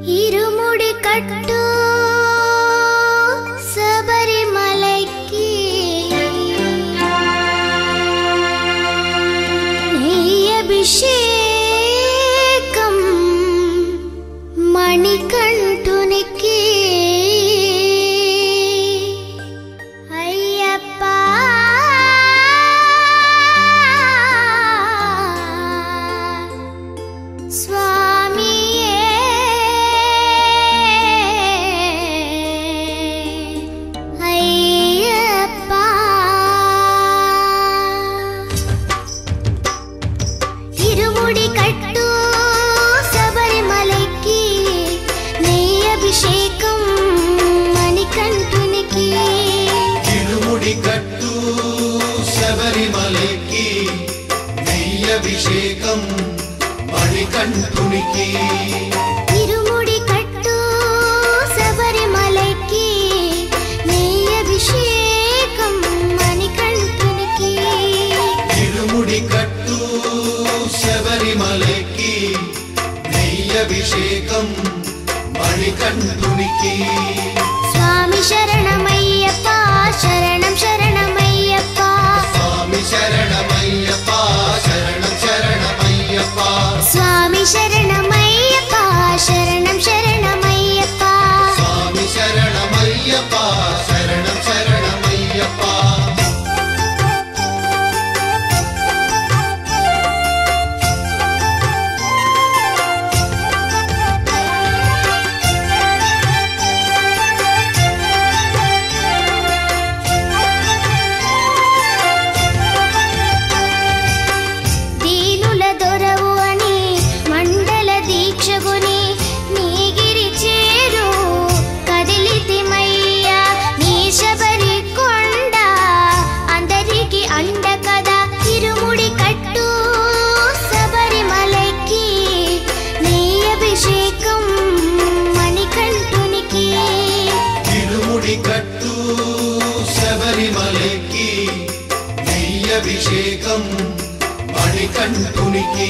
ఇరుముడి కట్టు శబరిమలైకి నెయ్యభిషేకం మణికంఠునికి అయ్యప్ప స్వామియే అయ్యప్ప ఇరుముడి కట్టు శబరిమలైకి నెయ్యభిషేకం మణికంఠునికి ఇరుముడి కట్టు శబరిమలైకి నెయ్యభిషేకం మణికంఠునికి ఇరుముడి కట్టు శబరిమలైకి నెయ్యభిషేకం మణికంఠునికి ఇరుముడి కట్టు శబరిమలైకి నెయ్యభిషేకం మణికంఠునికి స్వామి శరణమయ్యప్ప శరణం శరణమయ్యప్ప స్వామి శరణమయ్యప్ప శరణం శరణమయ్యప్ప స్వామి శరణమయ్యప్ప శరణం శరణమయ్యప్ప స్వామి శరణమయ్యప్ప శరణం శరణమయ్యప్ప దీనుల దొరవు అని మండల దీక్షగుని నీగిరి చేరు కదిలితిమయ్యా నీ శబరి కొండ అందరికి అండ కదా ఇరుముడి కట్టు శబరిమలైకి నెయ్యభిషేకం మణికంఠునికి ఇరుముడి కట్టు శబరిమలైకి నెయ్యభిషేకం మణికంఠునికి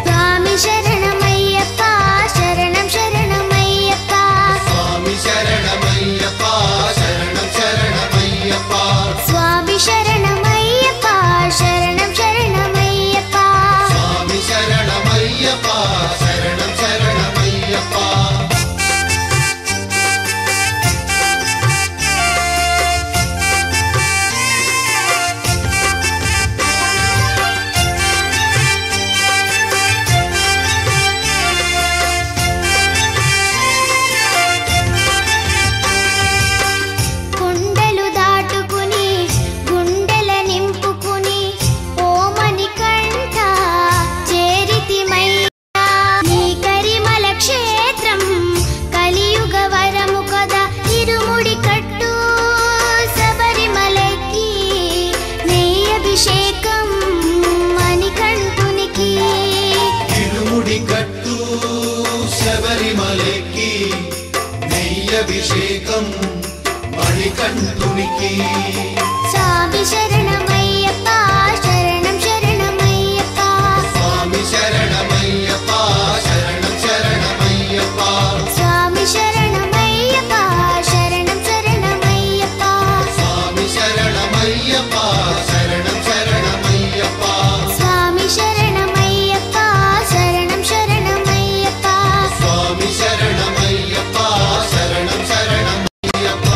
స్వామి శరణమయ్యప్ప శరణం శరణమయ్యప్ప స్వామి శరణమయ్యప్ప శరణం శరణమయ్యప్ప స్వామి శరణమయ్యప్ప శరణం శరణమయ్యప్ప స్వామి శరణమయ్యప్ప శరణం శరణమయ్యప్ప కొండలు దాటుకుని గుండెల నింపుకుని ఓ మణికంఠ చేరితిమయ్యా నీ కరిమల క్షేత్రం కలియుగ వరము కదా ఇరుముడి కట్టు శబరిమలైకి నెయ్యభిషేకం మణికంఠునికి ఇరుముడి కట్టు శబరిమలైకి నెయ్యభిషేకం మణికంఠునికి స్వామి శరణమయ్యప్ప శరణం శరణమయ్యప్ప స్వామి శరణమయ్యప్ప శరణం శరణమయ్యప్ప స్వామి శరణమయ్యప్ప శరణం శరణమయ్యప్ప స్వామి శరణమయ్యప్ప శరణం శరణమయ్యప్ప స్వామి శరణమయ్యప్ప శరణం శరణమయ్యప్ప స్వామి శరణమయ్యప్ప శరణం శరణమయ్యప్ప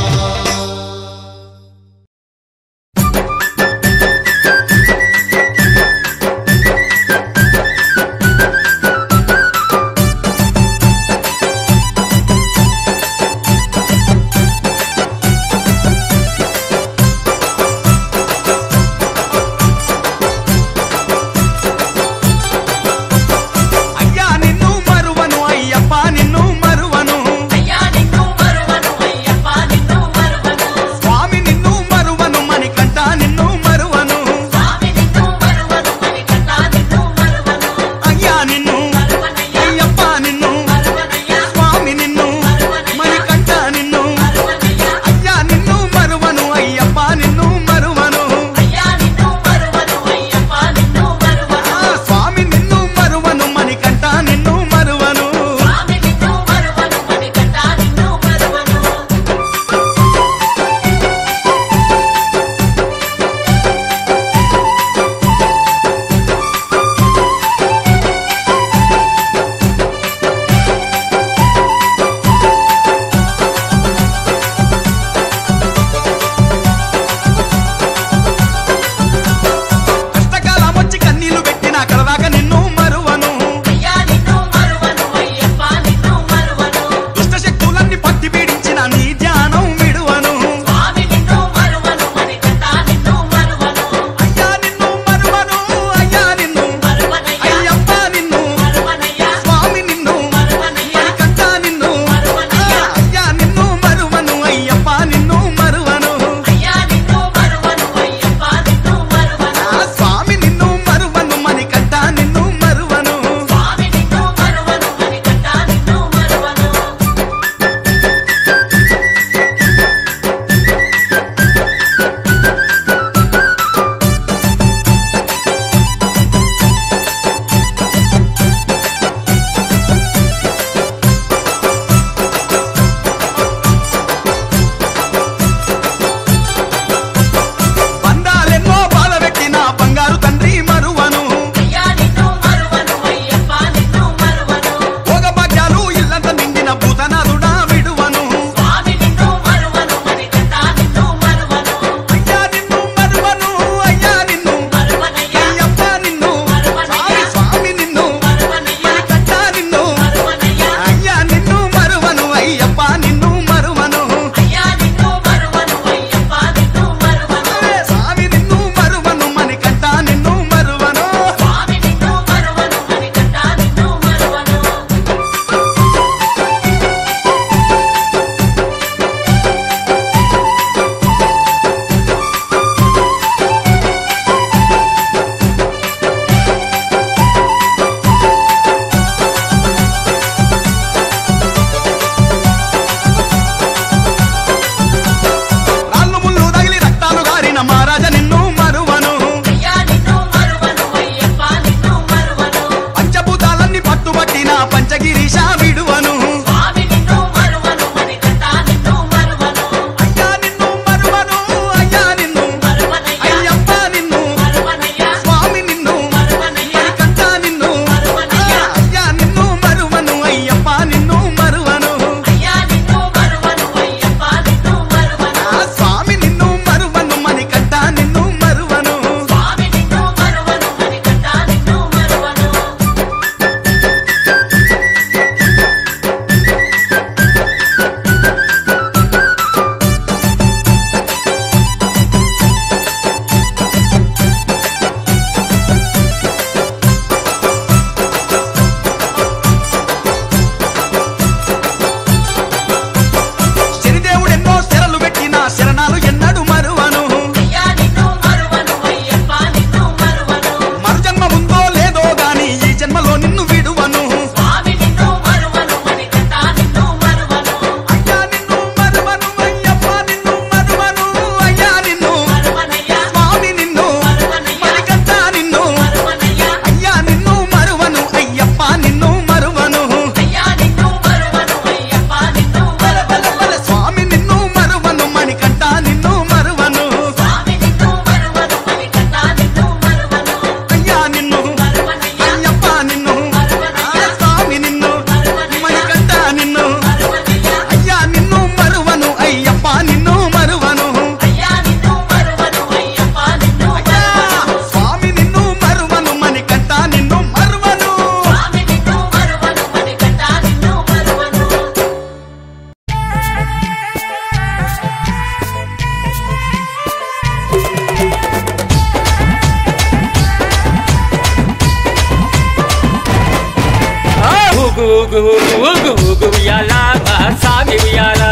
ఊగు ఊగు ఊగు ఊగు ఉయ్యాల మా సామి ఉయ్యాల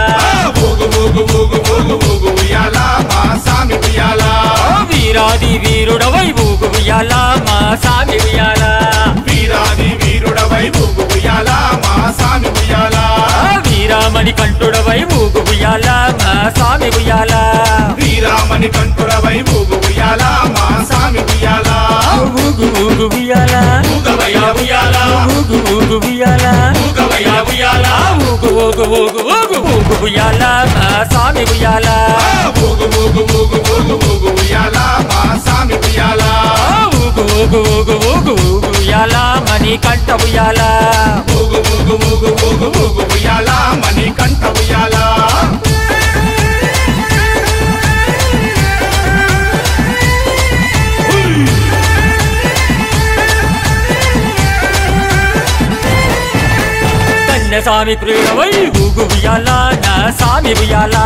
ఊగు ఊగు ఊగు ఊగు ఊగు ఉయ్యాల మా సామి ఉయ్యాల వీరాది వీరుడవై ఊగు ఉయ్యాల మా సామి ఉయ్యాల వీరాది వీరుడవై ఊగు ఉయ్యాల మా సామి ఉయ్యాల వీరామణి కంఠుడవై ఊగు ఉయ్యాల మా సామి ఉయ్యాల వీరామణి కంఠుడవై ఊగు ఉయ్యాల మా సామి ఉయ్యాల ఊగు ఊగు ఉయ్యాల ఊగవయ్యా ఉయ్యాల ఊగు ఊగు ఉయ్యాల ఊగవయ్యా ఉయ్యాల ఊగు ఊగు ఊగు ఊగు ఊగు ఉయ్యాల మా సామి ఉయ్యాల ఊగు ఊగు ఊగు ఊగు ఊగు ఉయ్యాల మా సామి ఉయ్యాల ఊగు ఊగు ఊగు ఊగు ఊగు ఉయ్యాల మణి కంఠ ఉయ్యాల ఊగు ఊగు ఊగు ఊగు ఊగు ఉయ్యాల మణి కంఠ ఉయ్యాల కన్యస్వామి ప్రియుడవై ఊగు ఉయ్యాల నా సామి ఉయ్యాల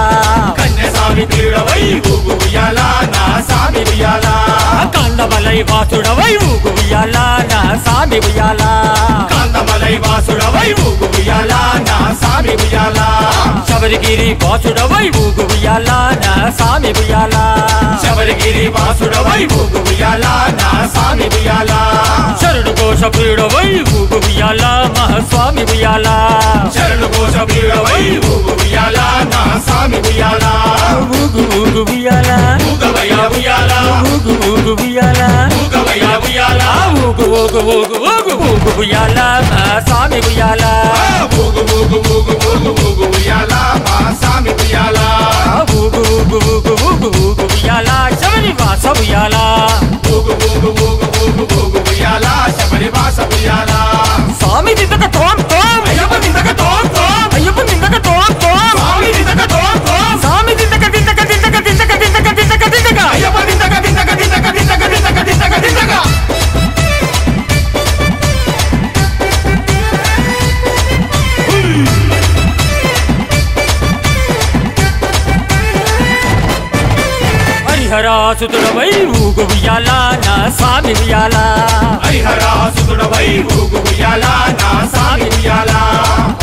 కన్యస్వామి ప్రియుడవై ఊగు ఉయ్యాల నా సామి ఉయ్యాల కందమలై వాసుడవై ఊగు ఉయ్యాల నా సామి ఉయ్యాల కాంతమలై వాసుడవై ఊగు ఉయ్యాల నా సామి ఉయ్యాల శబరిగిరి వాసుడవై ఊగు ఉయ్యాల నా సామి ఉయ్యాల శబరిగిరి వాసుడవై ఊగు ఉయ్యాల నా సామి ఉయ్యాల శరణు కోశ ప్రియుడవై ఊగు ఉయ్యాల మహాస్వామి ఉయ్యాల శరణు కోశ ప్రియుడవై ఊగు ఉయ్యాల నా సామి ఉయ్యాల ఊగు ఊగు ఉయ్యాల ఊగవయ్యా ఉయ్యాల ఊగు ఊగు ఉయ్యాల ఊగవయ్యా ఉయ్యాల ఊగు ఊగు ఊగు ఊగు ఊగు ఉయ్యాల మహాస్వామి ఉయ్యాల ఊగు ఊగు ఊగు ఊగు ఊగు ఉయ్యాల మా సామి ఉయ్యాల ఊగు ఊగు ఊగు ఊగు ఊగు ఉయ్యాల శబరి వాస ఉయ్యాల ఊగు ఊగు ఊగు ఊగు ఊగు ఉయ్యాల శబరి వాస ఉయ్యాల స్వామి దిద్దక తోం తోం అయ్యప్ప నిందక తోం తోం అయ్యప్ప దిద్దక తోం తోం స్వామి నిందక తోం తోం స్వామి దిద్దక దిద్దక దిద్దక దిద్దక దిద్దక దిద్దక దిద్దక అయ్యప్ప నిందక నిందక నిందక నిందక నిందక నిందక నిందక హరిహరాసుతుడవై ఊగు ఉయ్యాల నా సామి ఉయ్యాల హరిహరాసుతుడవై ఊగు ఉయ్యాల నా సామి ఉయ్యాల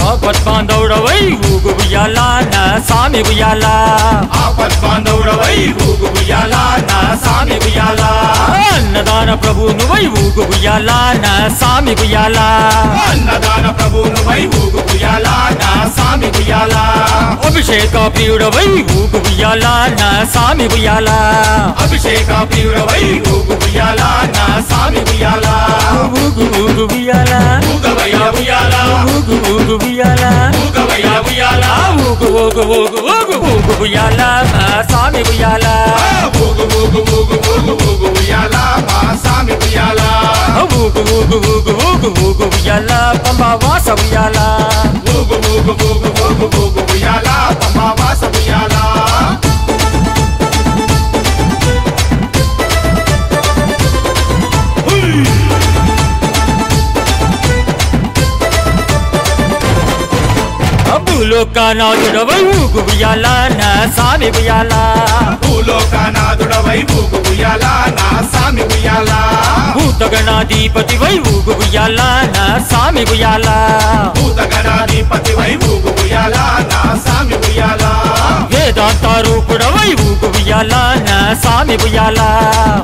ఆపద్బాంధవుడవై ఊగు ఉయ్యాల నా సామి ఉయ్యాల ఆపద్బాంధవుడవై ఊగు ఉయ్యాల నా సామి ఉయ్యాల అన్నదాన ప్రభువునువై ఊగు ఉయ్యాల నా సామి ఉయ్యాల అన్నదాన ప్రభువునువై ఊగు ఉయ్యాల నా సామి ఉయ్యాల అభిషేక ప్రియుడవై ఊగు ఉయ్యాల నా సామి ఉయ్యాల అభిషేక ప్రియుడవై ఊగు ఉయ్యాల నా సామి ఉయ్యాల ఊగు ఊగు ఉయ్యాల ఊగవయ్యా ఉయ్యాల ఊగు ఊగు ఉయ్యాల ఊగవయ్యా ఉయ్యాల ఊగు ఊగు ఊగు ఊగు ఊగు ఉయ్యాల నా సామి ఉయ్యాల ఊగు ఊగు ఊగు ఊగు ఊగు ఉయ్యాల మా సామి ఉయ్యాల ఊగు ఊగు ఊగు ఊగు ఊగు ఉయ్యాల పంబా వాస ఉయ్యాల ఊగు ఊగు ఊగు ఊగు ఊగు ఉయ్యాల పంబా వాస ఉయ్యాల భూలోకనాథుడవై ఊగు ఉయ్యాల నా సామి ఉయ్యాల భూలోకనాథుడవై ఊగు ఉయ్యాల నా సామి ఉయ్యాల భూతగణాధిపతివై ఊగు ఉయ్యాల నా సామి ఉయ్యాల భూతగణాధిపతివై ఊగు ఉయ్యాల నా సామి ఉయ్యాల వేదాంత రూపుడవై ఊగు ఉయ్యాల నా సామి ఉయ్యాల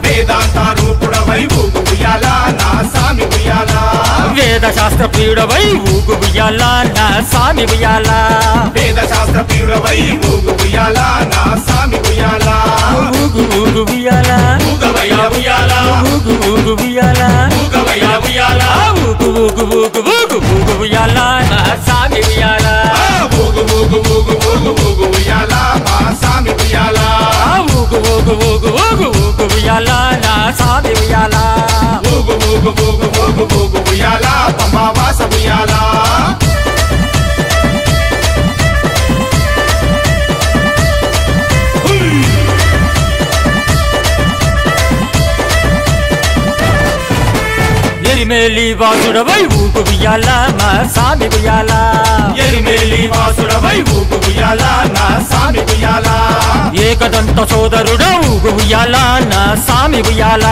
వేదాంత రూపుడవై ఊగు ఉయ్యాల నా సామి ఉయ్యాల వేద శాస్త్ర ప్రియుడవై ఊగు ఉయ్యాల నా సామి ఉయ్యాల వేద శాస్త్ర ప్రియుడవై ఊగు ఉయ్యాల నా సామి ఉయ్యాల ఊగు ఊగు ఉయ్యాల ఊగవయ్యా ఉయ్యాల ఊగు ఊగు ఉయ్యాల ఊగవయ్యా ఉయ్యాల ఊగు ఊగు ఊగు ఊగు ఊగు ఉయ్యాల నా సామి ఉయ్యాల ఊగు ఊగు ఊగు ఊగు ఊగు ఉయ్యాల మా సామి ఉయ్యాల ఊగు ఊగు ఊగు ఊగు ఊగు ఉయ్యాల నా సామి ఉయ్యాల ఊగు ఊగు ఊగు ఊగు ఊగు ఉయ్యాల పంబా వాస ఉయ్యాల ఎరిమేలి వాసుడవై ఊగు ఉయ్యాల మా సామి ఉయ్యాల ఎరిమేలి వాసుడవై ఊగు ఉయ్యాల నా సామి ఉయ్యాల ఏకదంత సోదరుడా ఊగు ఉయ్యాల నా సామి ఉయ్యాల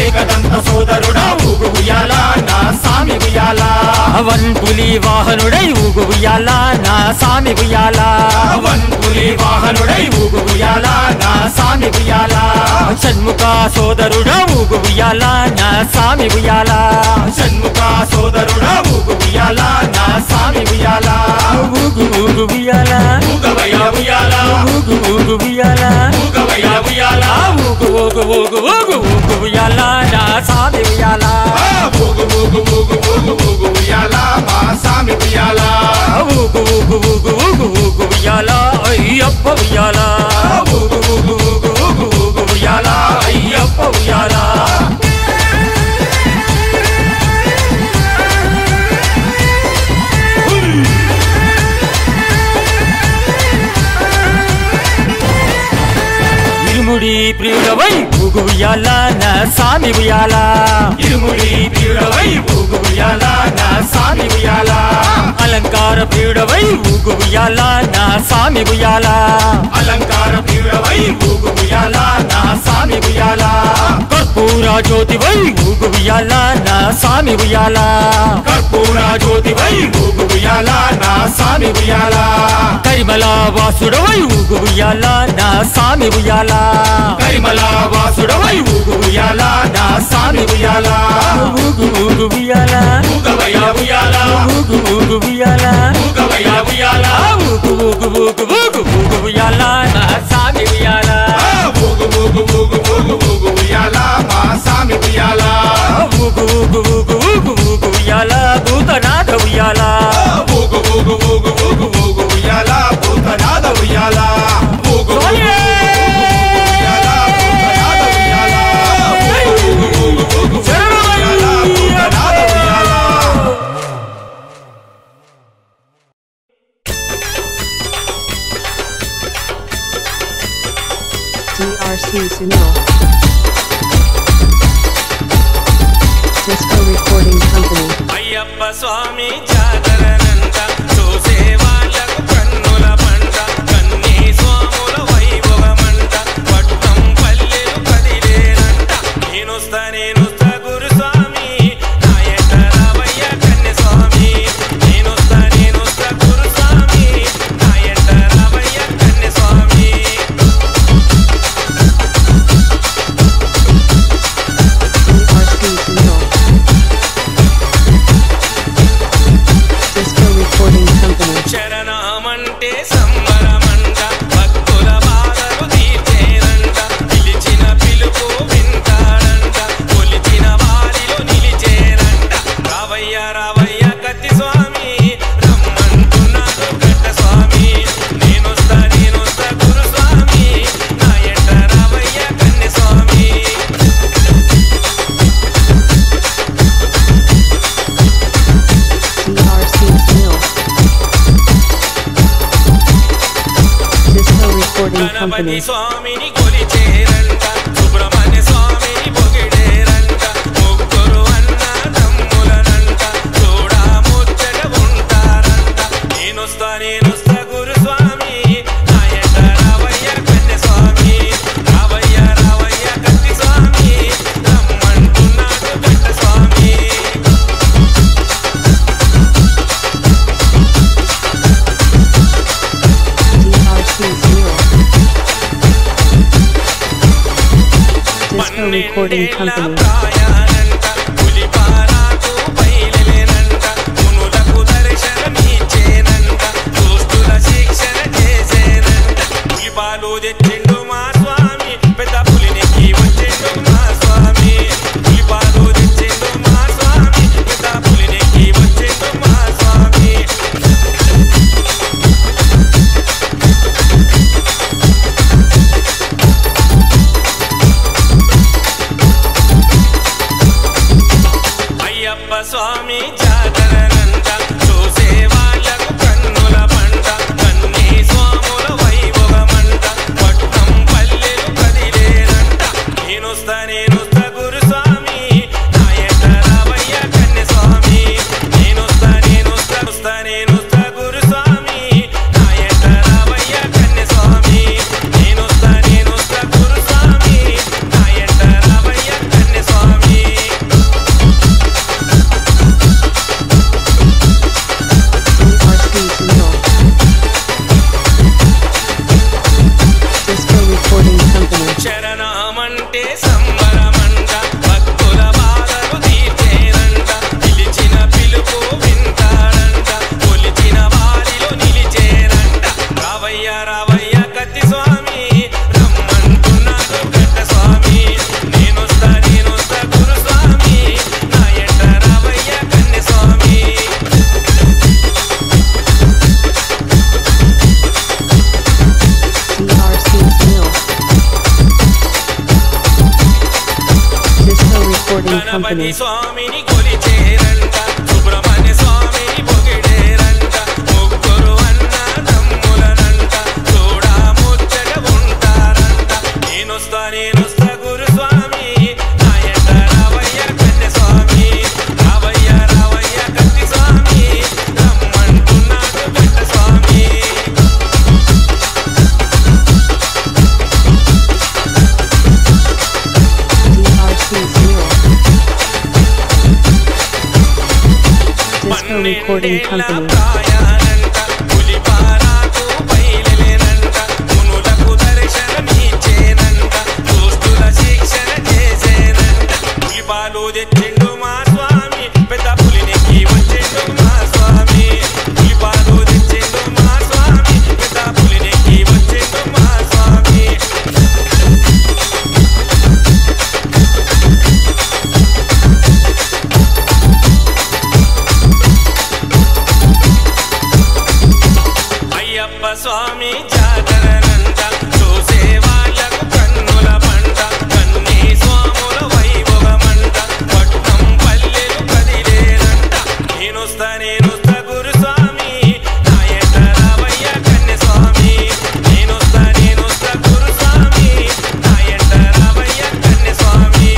ఏకదంత సోదరుడా ఊగు ఉయ్యాల నా సామి ఉయ్యాల వన్పులి వాహనుడై ఊగు ఉయ్యాల నా సామి ఉయ్యాల వన్పులి వాహనుడై ఊగు ఉయ్యాల నా సామి ఉయ్యాల షణ్ముఖ సోదరుడా ఊగు ఉయ్యాల నా సామి ఉయ్యాల షణ్ముఖ సోదరుడా ఊగు ఉయ్యాల నా సామి ఉయ్యాల ఊగు ఊగు ఉయ్యాల ఊగవయ్యా ఉయ్యాల ఊగు ఊగు ఉయ్యాల ఊగవయ్యా ఉయ్యాల ఊగు ఊగు ఊగు ఊగు ఊగు ఉయ్యాల నా సామి ఉయ్యాల ఊగు ఊగు ఊగు ఊగు ఊగు ఉయ్యాల మా సామి ఉయ్యాల ఊగు ఊగు ఊగు ఊగు ఊగు ఉయ్యాల అయ్యప్ప ఉయ్యాల ఊగు ఊగు ఊగు ఊగు ఊగు ఉయ్యాల అయ్యప్ప ఉయ్యాల ఇరుముడి ప్రియుడవై ఊగు ఉయ్యాల నా సామి ఉయ్యాల ఇరుముడి ప్రియుడవై ఊగు ఉయ్యాల నా సామి ఉయ్యాల అలంకార ప్రియుడవై ఊగు ఉయ్యాల నా సామి ఉయ్యాల అలంకార ప్రియుడవై ఊగు ఉయ్యాల నా సామి ఉయ్యాల కర్పూర జ్యోతివై ఊగు ఉయ్యాల నా సామి ఉయ్యాల కర్పూర జ్యోతివై ఊగు ఉయ్యాల నా సామి ఉయ్యాల కరిమల వాసుడవై ఊగు ఉయ్యాల నా సామి ఉయ్యాల కరిమల వాసుడవై ఊగు ఉయ్యాల నా సామి ఉయ్యాల ఊగు ఊగు ఉయ్యాల ఊగవయ్యా ఉయ్యాల ఊగు ఊగు ఉయ్యాల ఊగవయ్యా ఉయ్యాల ఊగు ఊగు ఊగు ఊగు ఊగు ఉయ్యాల నా సామి ఉయ్యాల ఊగు ఊగు ఊగు ఊగు ఊగు ఉయ్యాల మా సామి ఉయ్యాల ఊగు ఊగు ఊగు ఊగు ఊగు ఉయ్యాల భూతనాథ ఉయ్యాల ఊగు ఊగు ఊగు ఊగు ఊగు ఉయ్యాల భూతనాథ ఉయ్యాల ఊగు ఊగు ఉయ్యాల భూతనాథ ఉయ్యాల ఊగు ఊగు ఊగు ఉయ్యాల భూతనాథ ఉయ్యాల DRC Sunil. Disco Recording Company. Ayyappa స్వామి జాగరణంట చూసే వాళ్ళకు కన్నుల పంట కన్నీ స్వాముల వైభవమంట పట్టం పల్లెలు కదిలేనంట నేనొస్తా గురుస్వామి నా ఎంట రావయ్య కన్య స్వామి నేనొస్తా గురుస్వామి నా ఎంట రావయ్య కన్య స్వామి DRC Sunil. Disco Recording Company. శరణమంటే సంబరమంట భక్తుల బాధలు తీర్చేనంట పిలిచిన పిలుపు వింటాడంట కొలిచిన వారిలో నిలిచేనంట రావయ్య రావయ్య కత్తి స్వామి రమ్మంటున్నాడు గడ్డ స్వామి నేనొస్తా గురుస్వామి నా ఎంట రావయ్య కన్య స్వామి DRC Sunil. Disco Recording Ganapati Company. స్వామిని కొలిచేరంట సుబ్రహ్మణ్య స్వామిని పొగిడేరంట ముగ్గురు అన్న తమ్ములనంట చూడా ముచ్చట ఉంటారంట నేనొస్తా గురుస్వామి నా ఎంట రావయ్య కన్య స్వామి రావయ్య కత్తి స్వామి రమ్మంటున్నాడు గడ్డ స్వామి DRC Sunil. Disco Recording Company. ప్రాయానంట పులిపారాకు బయలులేనంట మునులకు దర్శనమిచ్చేనంట దుష్టుల శిక్షణ చేసేనంట పులిపాలు తెచ్చిండు మా స్వామి పెద్ద పులినికి వచ్చిండు మా స్వామి పులిపాలు తెచ్చిండు మా స్వామి పెద్ద పులినికి వచ్చిండు మా స్వామి Company. స్వామిని కొలిచేరంట సుబ్రహ్మణ్య స్వామిని పొగిడేరంట ముగ్గురు అన్న తమ్ములనంట చూడా ముచ్చట ఉంటారంట నేనొస్తా గురుస్వామి నాయంట రావయ్య కన్నె స్వామి రావయ్య రావయ్య కత్తి స్వామి రమ్మంటున్నాడు పెద్ద స్వామి Disco Recording Company. స్వామి జాగరనంట చూసే వాళ్ళకు కన్నుల పంట కన్నీ స్వాముల వైభవమంట పట్నం పల్లెలు కదిలేనంట నేనొస్తా గురుస్వామి నాయంట రావయ్య కన్నె స్వామి నేనొస్తా గురుస్వామి నాయంట రావయ్య కన్నె స్వామి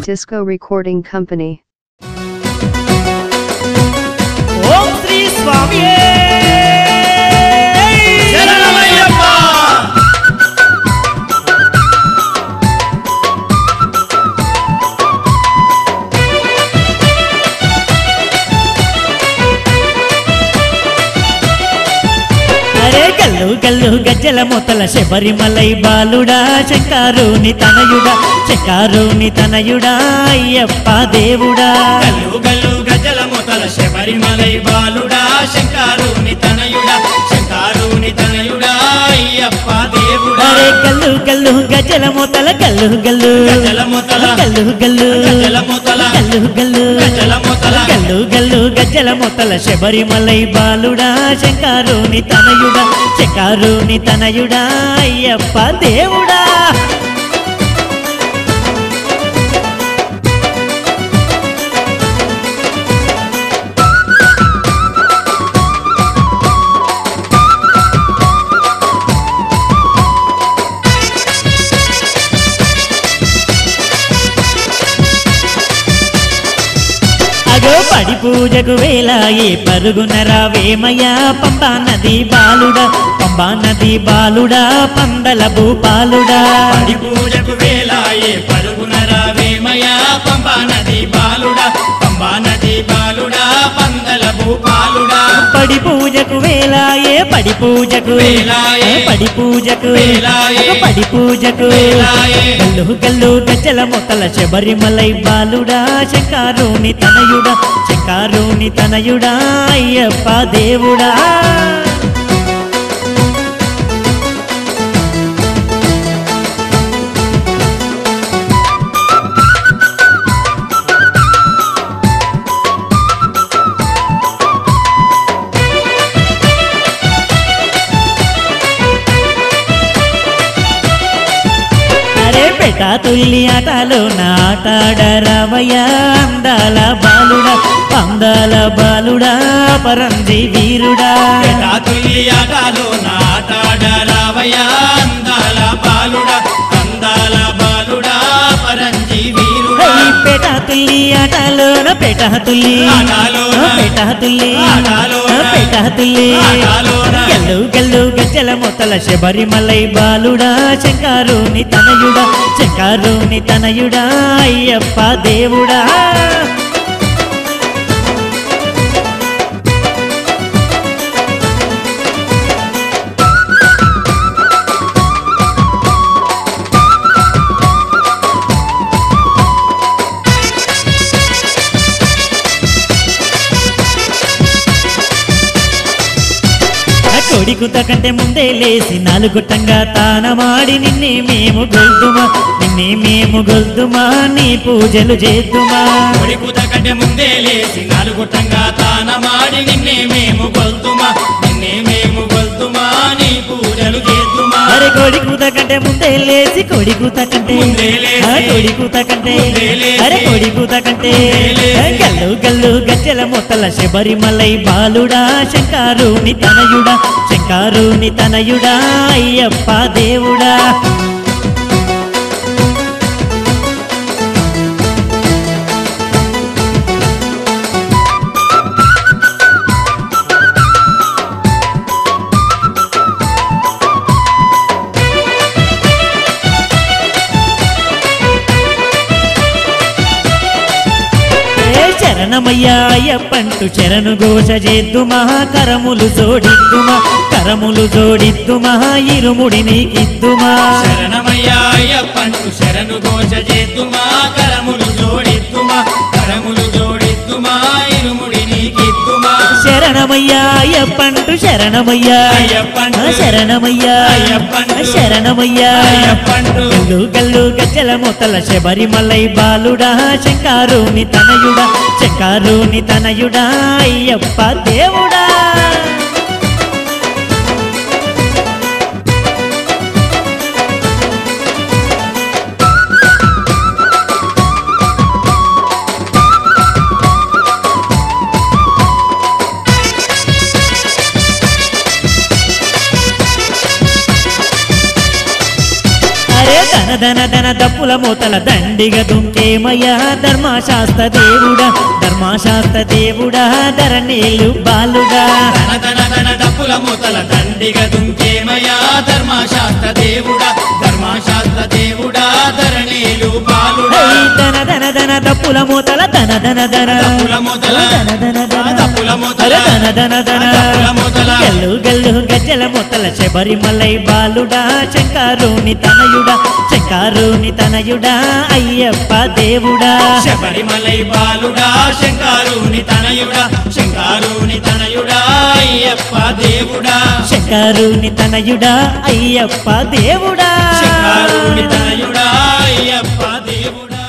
Disco Recording Company. ఓం శ్రీ స్వామి అరే గల్లు గల్లు గజ్జల మొతల శబరిమలై బాలుడా శంకారుని తనయుడా అయ్యప్ప దేవుడా గల్లు గల్లు గజల మొతల శబరిమలై బాలుడా శంకారుని తనయుడా అయ్యప్ప దేవుడా అరే గల్లు గల్లు గజ్జల మొతల గల్లు గల్లు గజల మొతల గల్లు గల్లు గజల మొతల గల్లు గల్లు గజల మొతల గల్లు గల్లు గజ్జల మొతల శబరిమలై బాలుడా శంకారుని తనయుడా అయ్యప్ప దేవుడా అగో పడి పూజకు వేలాయే పరుగున రావేమయ్యా పంబా నది బాలుడా పందల భూపాలుడా పడి పూజకు వేలాయే పరుగున రావేమయా పంబా నది బాలుడా పందల భూపాలుడా పడి పూజకు వేలాయే పడి పూజకు వేలాయే గల్లు గల్లు గజ్జల మొతల శబరిమలై బాలుడా శంకారుని తనయుడా అయ్యప్ప దేవుడా పెట తుల్లి ఆటలో నాటాడరావయ్య అందాల బాలుడా పరంజి వీరుడా పెట తుల్లి ఆటలో నాటాడరావయ్య అందాల బాలుడా పరంజి వీరుడా పెట తుల్లి ఆటలోన పెట తుల్లి గల్లు గల్లు గజ్జల మొతల శబరిమలై బాలుడా శంకారుని తనయుడా అయ్యప్ప దేవుడా కొడికుత కంటే ముందే లేసి నాలుగుట్టంగా తానమాడి నిన్నే మేము గొల్దుమా నీ పూజలు చేద్దుమా కొడికుత కంటే ముందే లేసి నాలుగుట్టంగా తానమాడి నిన్నే మేము గొల్దుమా నీ పూజలు చేద్దుమా అరే కోడి కూత కంటే ముందే లేచి కోడి కూత కంటే ముందే లేచి, కోడి కూత కంటే ముందే లేచి, అరే కోడి కూత కంటే ముందే లేచి, గల్లు గల్లు గజ్జల మొత్తల శబరిమలై బాలుడా శంకారుని తనయుడా శంకారుని తనయుడా అయ్యప్ప దేవుడా శరణమయ్యా అయ్యప్పంటూ శరణు ఘోష చేద్దుమా కరములు జోడిద్దుమా కరములు జోడిద్దుమా ఇరుముడి నీకిద్దుమా శరణమయ్యా అయ్యప్పంటూ శరణు ఘోష చేద్దుమా కరములు జోడిద్దుమా కరములు జోడిద్దుమా ఇరుముడి నీకిద్దుమా శరణమయ్యా అయ్యప్పంటూ శరణమయ్యా అయ్యప్పంటూ శరణమయ్యా అయ్యప్పంటూ శరణమయ్యా అయ్యప్పంటూ గల్లు గల్లు గజ్జల మొత్తల శబరిమలై బాలుడా శంకారుని తనయుడా శంకారుని తనయుడా అయ్యప్ప దేవుడా ధన ధన దప్పుల మూతల దండిగ దుంకేమయ్యా ధర్మశాస్త్ర దేవుడా ధర్మశాస్త్ర దేవుడా ధరణీలు బాలుడా ధన ధన ధన దప్పుల మూతల దండిగ దుంకేమయ్యా ధర్మశాస్త్ర దేవుడా ధర్మశాస్త్ర దేవుడా ధరణీలు బాలుడా ధన ధన ధన దప్పుల మూతల ధన ధన ధన దప్పుల మూతల ధన ధన ధన దప్పుల మూతల ధన ధన ధన దప్పుల మూతల గల్లు గల్లు గజ్జల మొత్తల శబరిమలై బాలుడా శంకారుని తనయుడా శంకారుని తనయుడా అయ్యప్ప దేవుడా శబరిమలై బాలుడా శంకారుని తనయుడా శంకారుని తనయుడా అయ్యప్ప దేవుడా శంకారుని తనయుడా అయ్యప్ప దేవుడా శంకారుని తనయుడా అయ్యప్ప దేవుడా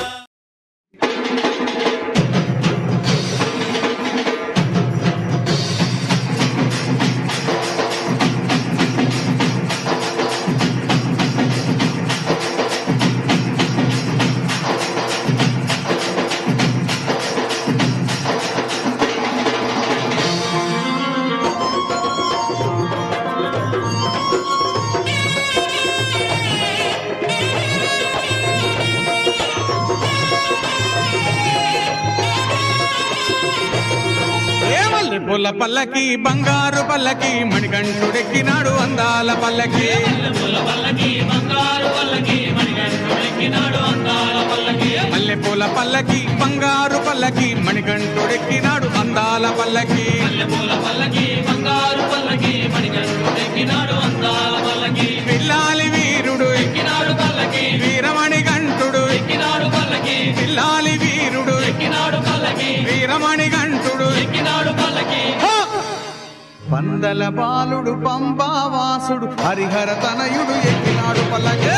పూల పల్లకి బంగారు పల్లకి మణికంఠుడెక్కినాడు అందాల పల్లకి మల్లె పూల పల్లకి బంగారు పల్లకి మణికంఠుడెక్కినాడు అందాల పల్లకి పిల్లాలి వీరుడు ఎక్కినాడు పల్లకి వీరమణి గంటుడు ఎక్కినాడు పల్లకి పిల్లాలి వీరుడు ఎక్కినాడు పల్లకి వీరమణి గంటుడు ఎక్కినాడు పల్లకి పందల బాలుడు పంబావాసుడు హరిహర తనయుడు ఎక్కినాడు పల్లకి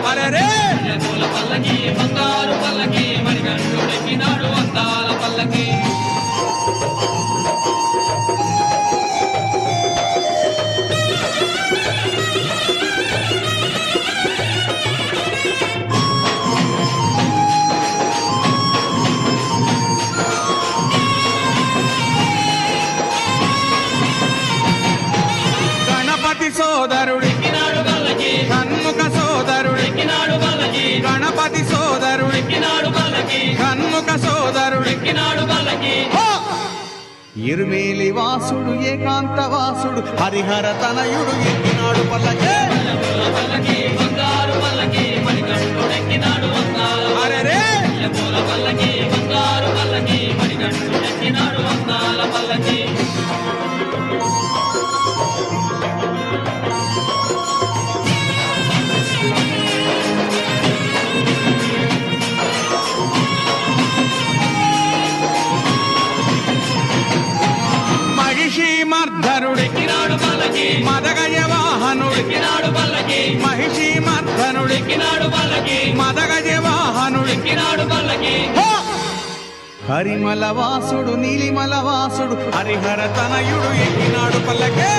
అరెరే సోదరుడు కన్ముఖ సోదరుడు గణపతి సోదరుడు కన్ముఖ సోదరుడు ఇరుమేలి వాసుడు ఏకాంత వాసుడు హరిహర తనయుడు ఎక్కినాడు పల్లకి అరెరే మర్ధనుడెక్కినాడు పల్లకి మదగజ వాహనుడెక్కినాడు పల్లకి మహిషి మర్ధనుడెక్కినాడు పల్లకి మదగజ వాహనుడెక్కినాడు పల్లకి హరిమల వాసుడు నీలిమల వాసుడు హరిహర తనయుడు ఎక్కినాడు పల్లకే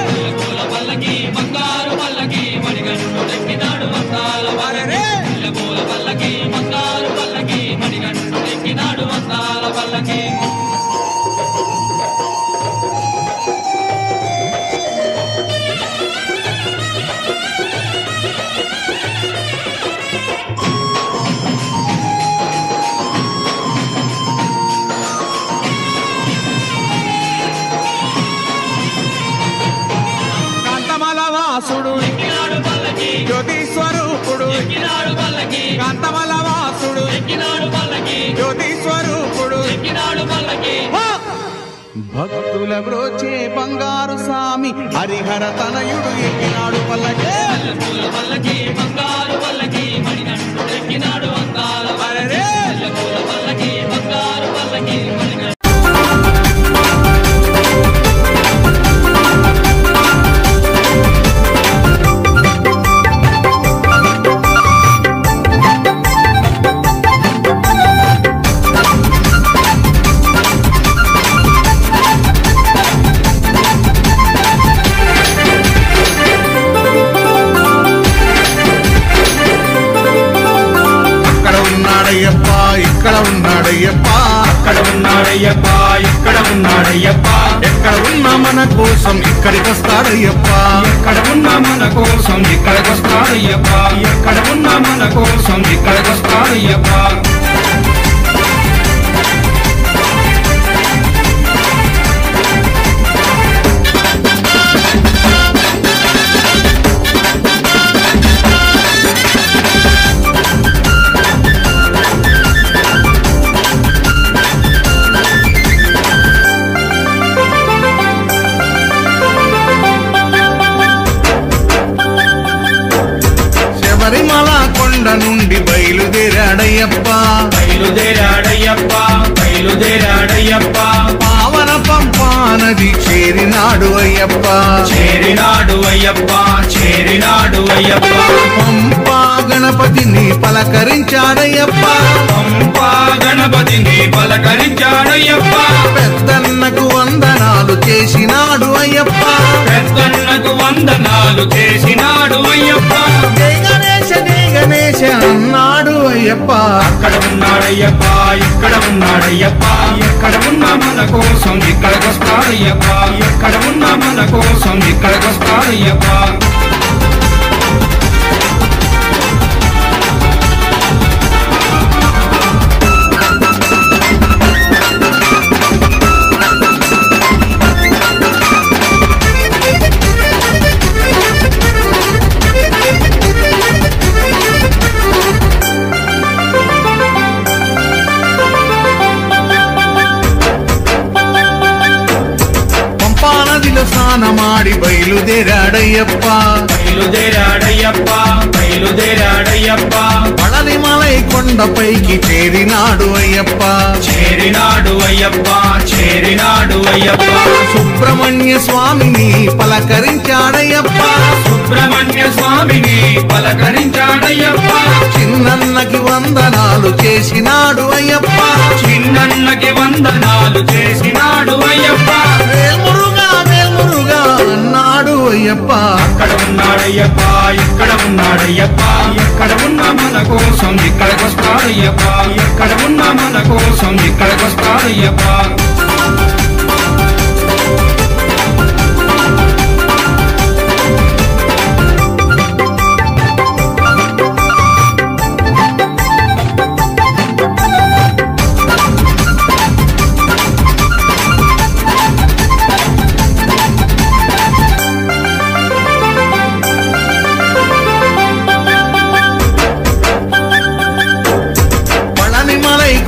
పల్లకి బంగారు పల్లకి మణిగంటు ఎక్కినాడు వస్తాల పల్లకి పల్లకి బంగారు పల్లకి మణిగంటు ఎక్కినాడు వస్తాల పల్లకి వాసుడు ఎక్కినాడు పల్లకి జ్యోతి స్వరూపుడు ఎక్కినాడు పల్లకి కాంతమల వాసుడు ఎక్కినాడు పల్లకి జ్యోతి స్వరూపుడు ఎక్కినాడు పల్లకి భక్తుల బ్రోచే బంగారు స్వామి హరిహర తనయుడు ఎక్కినాడు పల్లకే పల్లకి బంగారు పల్లకి మణిగంటు ఎక్కినాడు అందాల పల్లకి బంగారు పల్లకి మణిగంటు ఇక్కడ ఉన్నాడయ్యప్ప అక్కడ ఉన్నాడయ్యప్ప ఇక్కడ ఉన్నాడయ్యప్ప ఎక్కడ ఉన్నా మన కోసం ఇక్కడికి వస్తాడయ్యప్ప ఎక్కడ ఉన్నా మన కోసం ఇక్కడికి వస్తాడయ్యప్ప ఎక్కడ ఉన్నా మన కోసం ఇక్కడికి వస్తాడయ్యప్ప శబరిమల కొండ నుండి బయలుదేరాడయ్యప్ప బయలుదేరాడయ్యప్ప బయలుదేరాడయ్యప్ప పావన పంపా నది చేరినాడు అయ్యప్ప చేరినాడు అయ్యప్ప చేరినాడు అయ్యప్ప పంపా గణపతిని పలకరించాడయ్యప్ప పంపా గణపతిని పలకరించాడయ్యప్ప పెద్దన్నకు వందనాలు చేసినాడు అయ్యప్ప పెద్దన్నకు వందనాలు చేసినాడు అయ్యప్ప జై గణేశ అన్నాడు అయ్యప్ప అక్కడ ఉన్నాడయ్యప్ప ఇక్కడ ఉన్నాడయ్యప్ప ఎక్కడ ఉన్నా మన కోసం ఇక్కడికి వస్తాడయ్యప్ప ఎక్కడ ఉన్నా మన కోసం ఇక్కడికి వస్తాడయ్యప్ప స్నానమాడి బయలుదేరాడయ్యప్ప బయలుదేరాడయ్యప్ప బయలుదేరాడయ్యప్ప పళనిమలై కొండపైకి చేరినాడు అయ్యప్ప చేరినాడు అయ్యప్ప చేరినాడు అయ్యప్ప సుబ్రహ్మణ్య స్వామిని పలకరించాడయ్యప్ప సుబ్రహ్మణ్య స్వామిని పలకరించాడయ్యప్ప చిన్నన్నకి వందనాలు చేసినాడు అయ్యప్ప చిన్నన్నకి వందనాలు చేసినాడు అయ్యప్ప వేల్మురుగా అన్నాడు అయ్యప్ప అక్కడ ఉన్నాడయ్యప్ప ఇక్కడ ఉన్నాడయ్యప్ప ఎక్కడ ఉన్నా మన కోసం ఇక్కడికి వస్తాడయ్యప్ప ఎక్కడ ఉన్నా మన కోసం ఇక్కడికి వస్తాడయ్యప్ప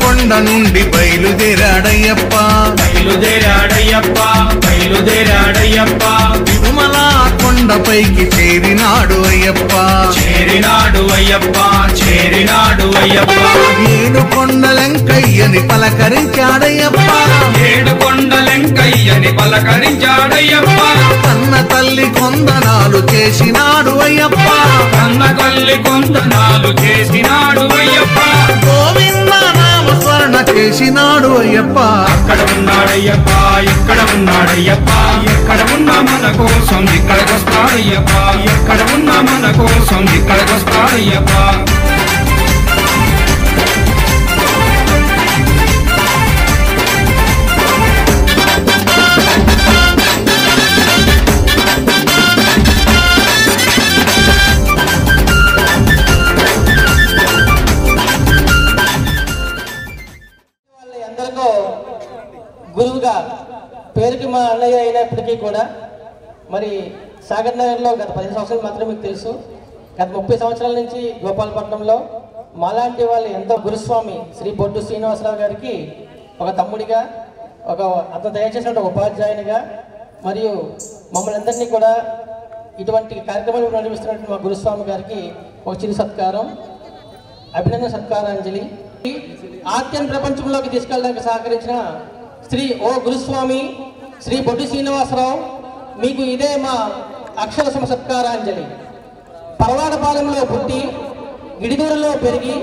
కొండ నుండి బయలుదేరాడయ్యప్ప బయలుదేరాడయ్యప్ప బయలుదేరాడయ్యప్ప తిరుమల కొండపైకి చేరినాడు అయ్యప్ప చేరినాడు అయ్యప్ప చేరినాడు అయ్యప్ప ఏడు కొండలెంకయ్యని పలకరించాడయ్యప్ప ఏడు కొండలెంకయ్యని పలకరించాడయ్యప్ప కన్న తల్లి కొందనాలు చేసినాడు అయ్యప్ప కన్న తల్లి కొందనాలు చేసినాడు అయ్యప్ప గోవింద నామ స్మరణ చేసినాడు అయ్యప్ప. అక్కడ ఉన్నాడయ్యప్ప ఇక్కడ ఉన్నాడయ్యప్ప, ఎక్కడ ఉన్నా మన కోసం ఇక్కడికొస్తాడయ్యప్ప, ఎక్కడ ఉన్నా మన కోసం ఇక్కడికొస్తాడయ్యప్ప. ఎందరికో గురువుగా పేరుకి మా అన్నయ్య అయినప్పటికీ కూడా మరి సాగర్ నగర్లో గత 10 సంవత్సరాలు మాత్రమే మీకు తెలుసు. గత 30 సంవత్సరాల నుంచి గోపాలపట్నంలో మాలాంటి వాళ్ళు ఎంతో గురుస్వామి శ్రీ బొడ్డు శ్రీనివాసరావు గారికి ఒక తమ్ముడిగా, అతను తయారు చేసిన ఒక ఉపాధ్యాయునిగా మరియు మమ్మల్ని అందరినీ కూడా ఇటువంటి కార్యక్రమాలు నడిపిస్తున్నటువంటి మా గురుస్వామి గారికి ఒక చిరు సత్కారం, అభినందన సత్కారాంజలి. ఆత్యం ప్రపంచంలోకి తీసుకెళ్ళడానికి సహకరించిన శ్రీ ఓ గురుస్వామి శ్రీ బొడ్డు శ్రీనివాసరావు, మీకు ఇదే మా అక్షర సత్కారాంజలి. పర్వాడపాలెంలో పుట్టి గిడిదూరులో పెరిగి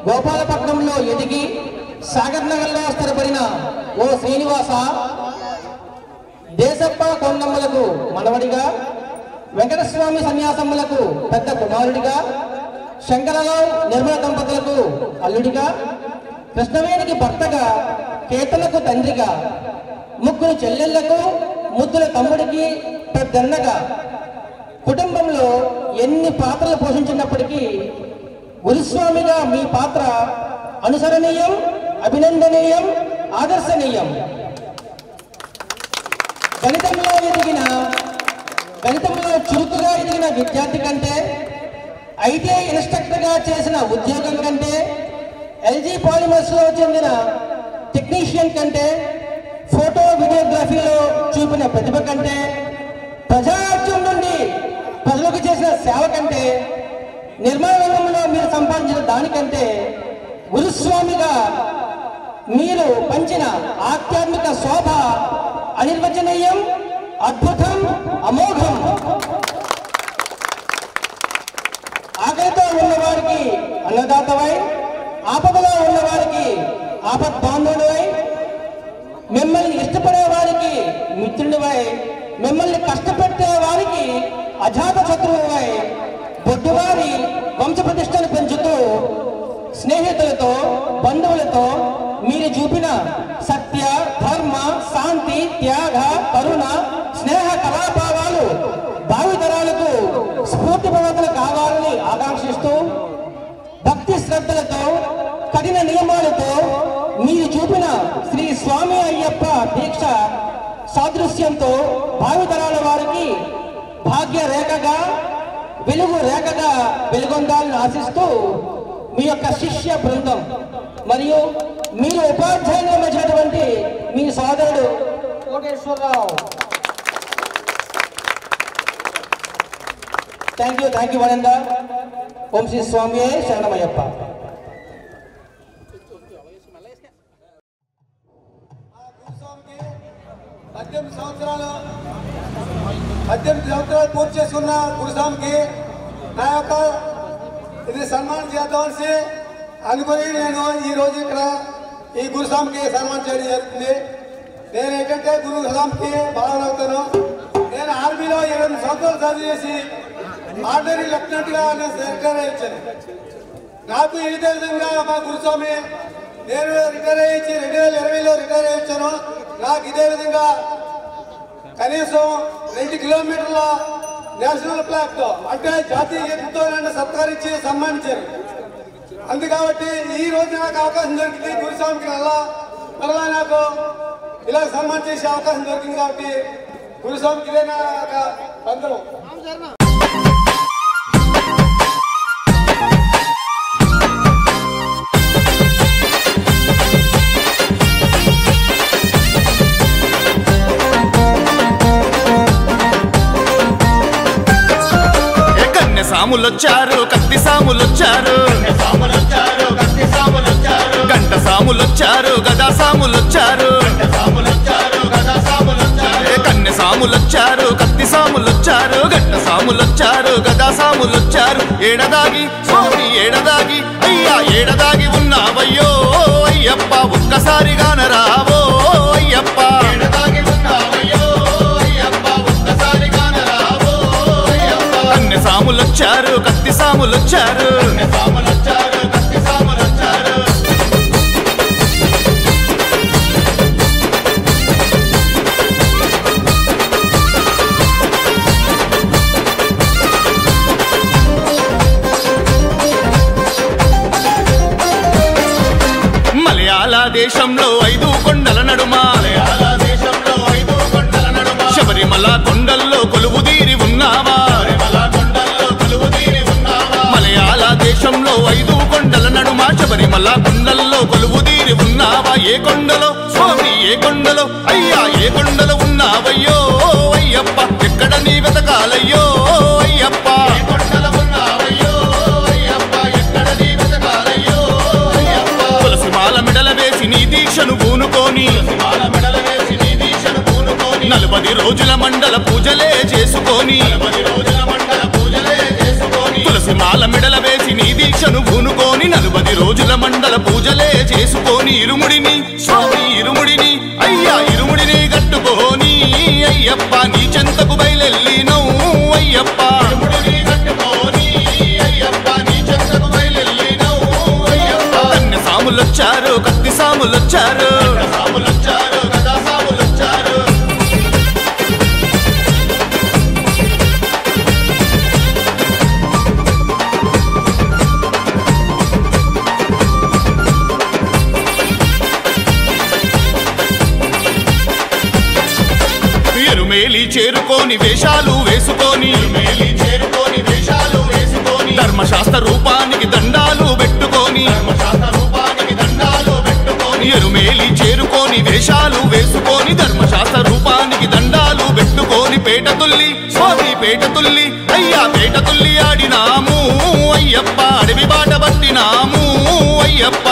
గోపాలపట్నంలో ఎదిగి సాగర్ నగర్లో స్థిరపడిన ఓ శ్రీనివాస, దేశప్ప కొండమ్మలకు మనవడిగా, వెంకటస్వామి సన్యాసమ్మలకు పెద్ద కుమారుడిగా, శంకరరావు నిర్మల దంపతులకు అల్లుడిగా, కృష్ణవేణికి భర్తగా, కేతలకు తండ్రిగా, ముగ్గురు చెల్లెళ్లకు ముద్దుల తమ్ముడికి పెద్దన్నగా కుటుంబంలో ఎన్ని పాత్రలు పోషించినప్పటికీ గురుస్వామిగా మీ పాత్ర అనుసరణీయం, అభినందనీయం, ఆదర్శనీయం. గణితంలో చురుకుగా ఎదిగిన విద్యార్థి కంటే, ఐటీఐ ఇన్స్ట్రక్టర్గా చేసిన ఉద్యోగం కంటే, ఎల్జీ పాలిమర్స్లో చెందిన టెక్నీషియన్ కంటే, ఫోటో వీడియోగ్రఫీలో చూపిన ప్రతిభ కంటే, ప్రజారాజ్యం నుండి ప్రజలకు చేసిన సేవ కంటే, నిర్మాణ రంగంలో మీరు సంపాదించిన దానికంటే గురుస్వామిగా మీరు పంచిన ఆధ్యాత్మిక శోభ అనిర్వచనీయం, అద్భుతం, అమోఘం. ఆకలితో ఉన్నవారికి అన్నదాతవై, ఆపదలో ఉన్నవారికి ఆపద్బాంధవుడివై, మిమ్మల్ని ఇష్టపడే వారికి మిత్రుడివై, మిమ్మల్ని కష్టపెట్టే వారికి అజాత శత్రువువై, బొడ్డువారి వంశప్రతిష్టను పెంచుతూ స్నేహితులతో బంధువులతో మీరు చూపిన సత్య, ధర్మ, శాంతి, త్యాగ, కరుణ, స్నేహ కళాభావాలు భావితరాలకు స్ఫూర్తి ప్రవర్తన కావాలని ఆకాంక్షిస్తూ, భక్తి శ్రద్ధలతో కఠిన నియమాలతో మీరు చూపిన శ్రీ స్వామి అయ్యప్ప దీక్ష సాదృశ్యంతో భావితరాల వారికి భాగ్య రేఖగా, వెలుగు రేఖగా వెలుగొందాలని ఆశిస్తూ మీ యొక్క శిష్య బృందం మరియు మీరు ఉపాధ్యాయులు మెచ్చినటువంటి మీ సోదరుడు కోటేశ్వరరావు. థ్యాంక్ యూ వనంద. ఓం శ్రీ స్వామి శరణమయ్యప్ప. 18 సంవత్సరాలు పూర్తి చేసుకున్న గురుస్వామికి నా యొక్క ఇది సన్మానం చేద్దామని అనుకుని నేను ఈరోజు ఇక్కడ ఈ గురుస్వామికి సన్మానం చేయడం జరుగుతుంది. నేను ఏంటంటే గురుస్వామికి బాలవుతాను. నేను ఆర్మీలో 8 సంవత్సరాలు చదివేసి ఆర్డినరీ లెఫ్టినెంట్గా నేను రిటైర్ అయ్యాను. నాకు ఇదే విధంగా మా గురుస్వామి నేను రిటైర్ అయ్యి 2020లో రిటైర్ అయ్యాను. నాకు ఇదే విధంగా కనీసం 2 కిలోమీటర్ల నేషనల్ ఫ్లాగ్ తో అంటే జాతీయ గీతంతో నన్ను సత్కరించి సన్మానించారు. అందుకాబట్టి ఈ రోజు నాకు అవకాశం దొరికింది. గురుస్వామికి మరలా నాకు ఇలా సన్మానం చేసే అవకాశం దొరికింది. కాబట్టి గురుస్వామికి ఇదే నా బంధం. సాములొచ్చారు, కత్తి సాములొచ్చారు, గంట సాములొచ్చారు, గదా సాములొచ్చారు, కన్నె సాములొచ్చారు, కత్తి సాములొచ్చారు, గంట సాములొచ్చారు, గదా సాములొచ్చారు. ఏడదాగి స్వామి ఏడదాగి అయ్యా ఏడదాగి ఉన్నావయ్యో అయ్యప్ప ఒక్కసారి సాములొచ్చారు కత్తి సాములొచ్చారు మలయాళ దేశంలో 5 కొండల నడుమ శబరిమల కొండల్లో కొలువుదీరి ఉన్నావా మలయాళ దేశంలో 5 కొండల నడుమ శబరిమల కొండల్లో కొలువుదీరి ఉన్నావా ఏ కొండలో స్వామి ఏ కొండలో అయ్యా ఏ కొండలో ఉన్నావయ్యో అయ్యప్ప ఎక్కడ నీ వెతకాలయ్యో అయ్యప్ప తులసిమాల మెడల వేసి నీ దీక్షను పూనుకొని 40 రోజుల మండల పూజలే చేసుకొని తులసిమాల మెడల వేసి నీ దీక్షను పూనుకొని 40 రోజుల మండల పూజలే చేసుకొని ఇరుముడిని స్వామి ఇరుముడిని అయ్యా ఇరుముడిని కట్టుకొని అయ్యప్ప నీ చెంతకు బయలెల్లినౌ అయ్యప్ప కన్నె సాములొచ్చారు కత్తి సాములొచ్చారు గదా సాములొచ్చారు ఎరుమేలి చేరుకొని వేషాలు వేసుకొని ధర్మశాస్త్ర రూపానికి దండాలు పెట్టుకొని ఎరుమేలి చేరుకొని వేషాలు వేసుకొని ధర్మశాస్త్ర రూపానికి దండాలు పెట్టుకొని పేట తుల్లి స్వామి పేట తుల్లి అయ్యా పేట తుల్లి ఆడినాము అయ్యప్ప అడవి బాట పట్టినాము అయ్యప్ప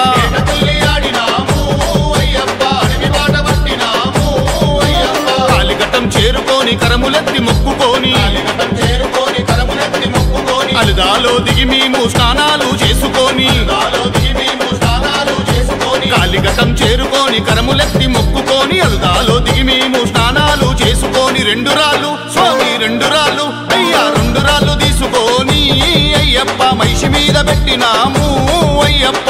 చేరుకొని కరములెత్తి మొక్కుకొని అలుదాలో దిగి మేము స్నానాలు చేసుకొని కాలిఘటం చేరుకొని కరములెత్తి మొక్కుకొని అలుదాలో దిగి మేము స్నానాలు చేసుకొని 2 రాళ్ళు స్వామి 2 రాళ్ళు అయ్యా 2 రాళ్ళు తీసుకొని అయ్యప్ప మహిషి మీద పెట్టినాము అయ్యప్ప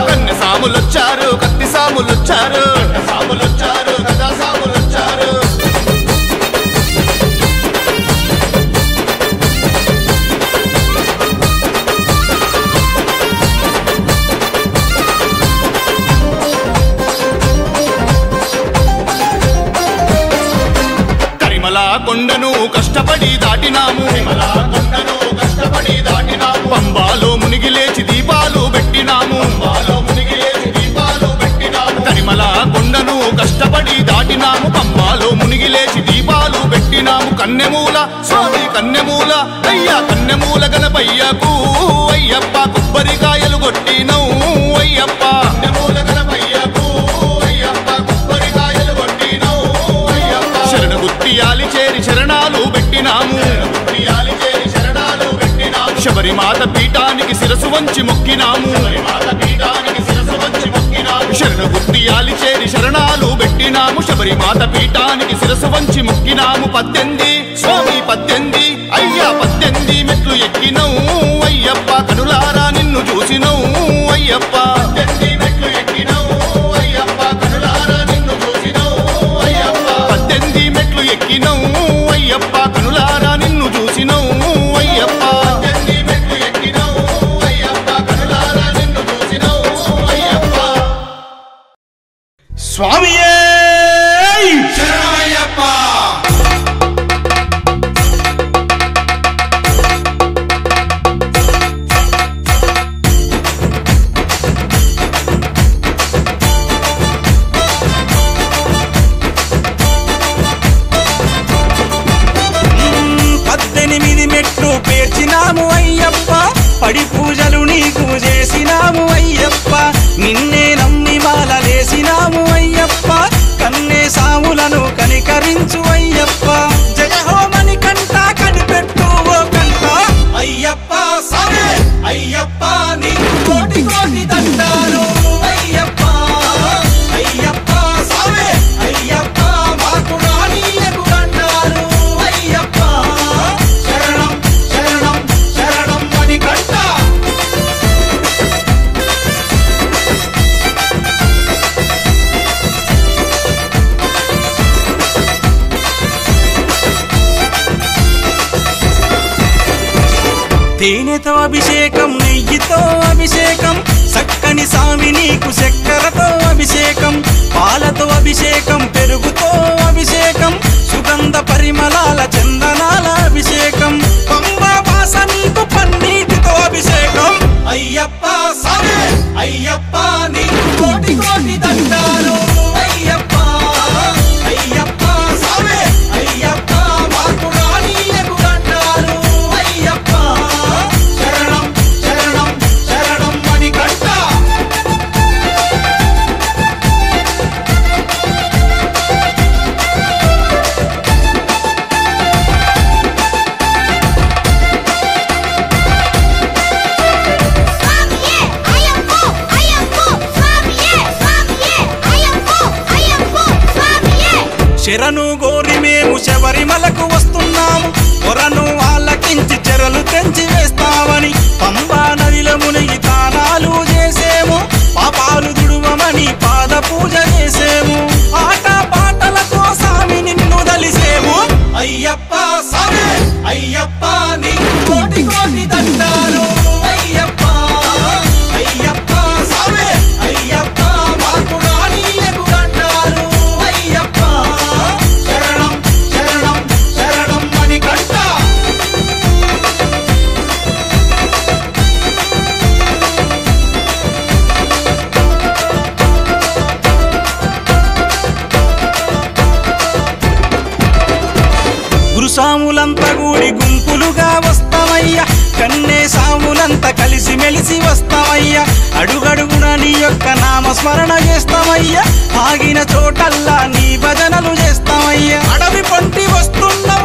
కన్నె సాములొచ్చారు కత్తి సాములొచ్చారు గదా సాములొచ్చారు కరిమల కొండను కష్టపడి దాటినాము పంబాలో మునిగి లేచి దీపాలు పెట్టినాము కరిమల కొండను కష్టపడి దాటినాము పంబాలో మునిగి లేచి దీపాలు పెట్టినాము కన్నెమూల స్వామి కన్నెమూల అయ్యా కన్నెమూల గణపయ్యకు అయ్యప్ప కొబ్బరికాయలు కొట్టినౌ అయ్యప్ప శరణ గుత్తియాలి చేరి శరణాలు పెట్టినాము శబరిమాత పీఠానికి శిరసు వంచి మొక్కినాము శరణ గుత్తియాలి చేరి శరణాలు పెట్టినాము శబరిమాత పీఠానికి శిరసు వంచి మొక్కినాము 18 స్వామి 18 అయ్యా 18 మెట్లు ఎక్కినౌ అయ్యప్ప కనులారా నిన్ను చూసినౌ అయ్యప్ప 18 మెట్లు ఎక్కినౌ అయ్యప్ప కనులారా నిన్ను చూసినౌ స్వామియే శరణమయ్యప్ప. పేర్చినాము అయ్యప్ప, పడి పూజలు నీకు చేసినాము అయ్యప్ప, నిన్నే నమ్మి మాలలేసినాము అయ్యప్ప, కన్నే సాములను కనికరించు అయ్యప్ప, జయ హోమని కంట కనిపెట్టు ఓ కంట అయ్యప్ప సామే అయ్యప్ప, నీకు కోటి కోటి దండాలు అయ్యప్ప, అయ్యప్ప సామే అయ్యప్ప, మాకు రానీయకు దండాలు తేనెతో అభిషేకం నెయ్యితో అభిషేకం చక్కని సామి నీకు చక్కెరతో అభిషేకం పాలతో అభిషేకం పెరుగుతో అభిషేకం సుగంధ పరిమళాల చందనాల అభిషేకం పంబా వాస నీకు పన్నీటితో అభిషేకం అయ్యప్ప సామి అయ్యప్ప నీకు కోటి కోటి దండాలు అయ్యప్ప అయ్యప్ప సామి అయ్యప్ప మాకు రానీయకు దండాలు అయ్యప్ప శరణం శరణం శరణం మణికంఠ శరణు గోరి మేము శబరిమలకు వస్తున్నాము కొరను వాళ్ళకించి చెరలు తెంచి వేస్తామని పంబా నదిలో మునిగి తానాలు చేసేము పాపాలు దుడువమని పాద పూజ చేసేము ఆట పాటలతో సామి నిన్ను దలిసేము అయ్యప్ప సామి అయ్యప్ప నీకు కోటి కోటి దండాలు అయ్యప్ప అయ్యప్ప సామి అయ్యప్ప మాకు రానీయకు దండాలు అయ్యప్ప శరణం శరణం శరణం మణికంఠ గురుసాములంతా కూడి గుంపులుగా వస్తామయ్యా కన్నే సాములంతా కలిసి మెలిసి వస్తామయ్యా అడుగడుగున నీ యొక్క నామస్మరణ చేస్తామయ్యా ఆగిన చోటల్లా నీ భజనలు చేస్తామయ్యా అడవి పొంటి వస్తున్నాం